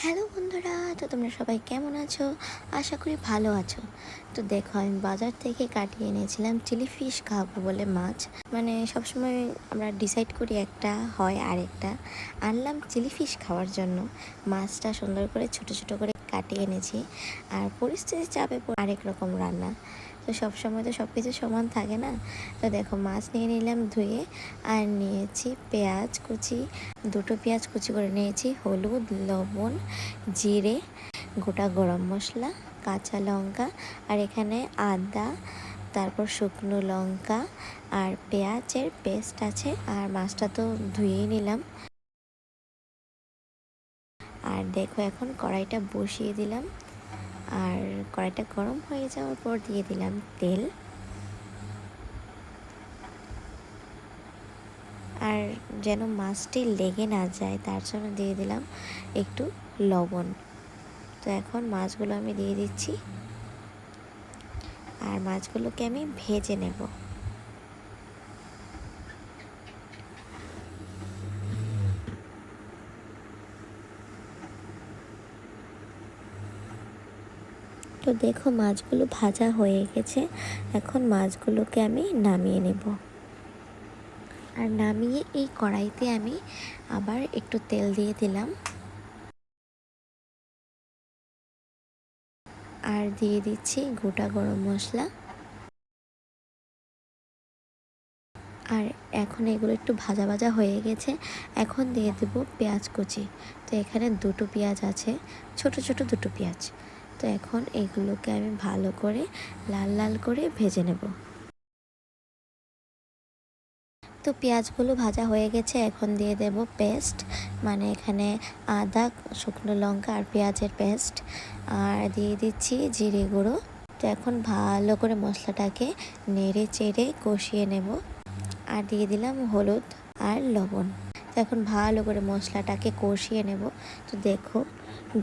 Hello বন্ধুরা, তো তোমরা সবাই কেমন আছো? আশা করি ভালো আছো। তো দেখো, আমি বাজার থেকে কাটিয়ে এনেছিলাম চিলি ফিশ খাবো বলে মাছ। মানে সবসময় আমরা ডিসাইড করি একটা হয় আরেকটা। আনলাম চিলি ফিশ খাওয়ার জন্য। মাছটা সুন্দর করে ছোট ছোট করে কাটিয়ে এনেছি। আর পরিস্থিতি চাপে আরেক রকম রান্না। তো সবসময় তো সব কিছু সমান থাকে না। তো দেখো, মাছ নিয়ে নিলাম ধুয়ে। আর নিয়েছি পেঁয়াজ কুচি, দুটো পেঁয়াজ কুচি করে নিয়েছি, হলুদ, লবণ, জিরে, গোটা গরম মশলা, কাঁচা লঙ্কা, আর এখানে আদা, তারপর শুকনো লঙ্কা আর পেঁয়াজের পেস্ট আছে। আর মাছটা তো ধুয়েই নিলাম। আর দেখো, এখন কড়াইটা বসিয়ে দিলাম। আর কড়াইটা গরম হয়ে যাওয়ার পর দিয়ে দিলাম তেল। আর যেন মাছটি লেগে না যায় তার জন্য দিয়ে দিলাম একটু লবণ। তো এখন মাছগুলো আমি দিয়ে দিচ্ছি। আর মাছগুলোকে আমি ভেজে নেব। তো দেখো, মাছগুলো ভাজা হয়ে গেছে। এখন মাছগুলোকে আমি নামিয়ে নেব। আর নামিয়ে এই কড়াইতে আমি আবার একটু তেল দিয়ে দিলাম। আর দিয়ে দিচ্ছি গোটা গরম মশলা। আর এখন এগুলো একটু ভাজা ভাজা হয়ে গেছে। এখন দিয়ে দেব পেঁয়াজ কুচি। তো এখানে দুটো পেঁয়াজ আছে, ছোট ছোট দুটো পেঁয়াজ। তো এখন এগুলোকে আমি ভালো করে লাল লাল করে ভেজে নেব। তো পেঁয়াজগুলো ভাজা হয়ে গেছে। এখন দিয়ে দেব পেস্ট, মানে এখানে আদা, শুকনো লঙ্কা আর পেঁয়াজের পেস্ট। আর দিয়ে দিচ্ছি জিরে গুঁড়ো। তো এখন ভালো করে মশলাটাকে নেড়ে চেড়ে কষিয়ে নেব। আর দিয়ে দিলাম হলুদ আর লবণ। তো এখন ভালো করে মশলাটাকে কষিয়ে নেব। তো দেখো,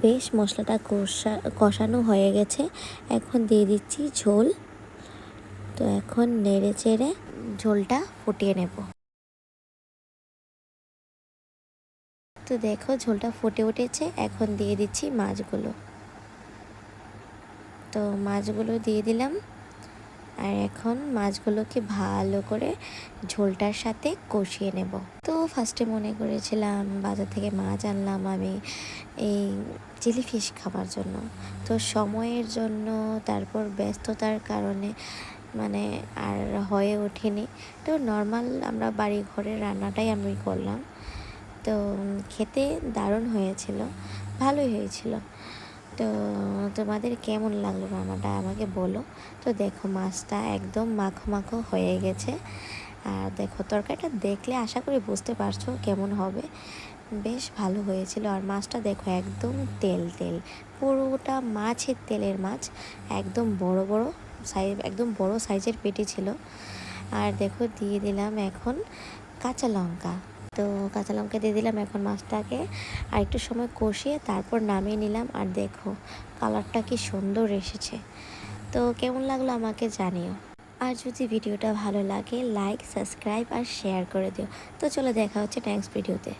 বেশ মশলাটা কষানো হয়ে গেছে। এখন দিয়ে দিচ্ছি ঝোল। তো এখন নেড়ে চেড়ে ঝোলটা ফুটিয়ে নেব। তো দেখো, ঝোলটা ফুটে উঠেছে। এখন দিয়ে দিচ্ছি মাছগুলো। তো মাছগুলো দিয়ে দিলাম। আর এখন মাছগুলোকে ভালো করে ঝোলটার সাথে কষিয়ে নেব। তো ফার্স্টে মনে করেছিলাম বাজার থেকে মাছ আনলাম আমি এই চিলি ফিশ খাবার জন্য। তো সময়ের জন্য, তারপর ব্যস্ততার কারণে মানে আর হয়ে ওঠেনি। তো নর্মাল আমরা বাড়ি ঘরের রান্নাটাই আমি করলাম। তো খেতে দারুণ হয়েছিল, ভালোই হয়েছিল। তো তোমাদের কেমন লাগলো রান্নাটা আমাকে বলো। তো দেখো, মাছটা একদম মাখো মাখো হয়ে গেছে। আর দেখো, তরকারিটা দেখলে আশা করি বুঝতে পারছো কেমন হবে। বেশ ভালো হয়েছিল। আর মাছটা দেখো, একদম তেল তেল, পুরোটা মাছের তেলের মাছ। একদম বড় বড় সাইজ, একদম বড় সাইজের পেটি ছিল। আর দেখো, দিয়ে দিলাম এখন কাঁচা লঙ্কা। তো কাঁচা লঙ্কা দিয়ে দিলাম। এখন মাছটাকে আর একটু সময় কষিয়ে তারপর নামিয়ে নিলাম। আর দেখো, কালারটা কি সুন্দর এসেছে। তো কেমন লাগলো আমাকে জানিও। আর যদি ভিডিওটা ভালো লাগে, লাইক, সাবস্ক্রাইব আর শেয়ার করে দিও। তো চলো, দেখা হচ্ছে নেক্সট ভিডিওতে।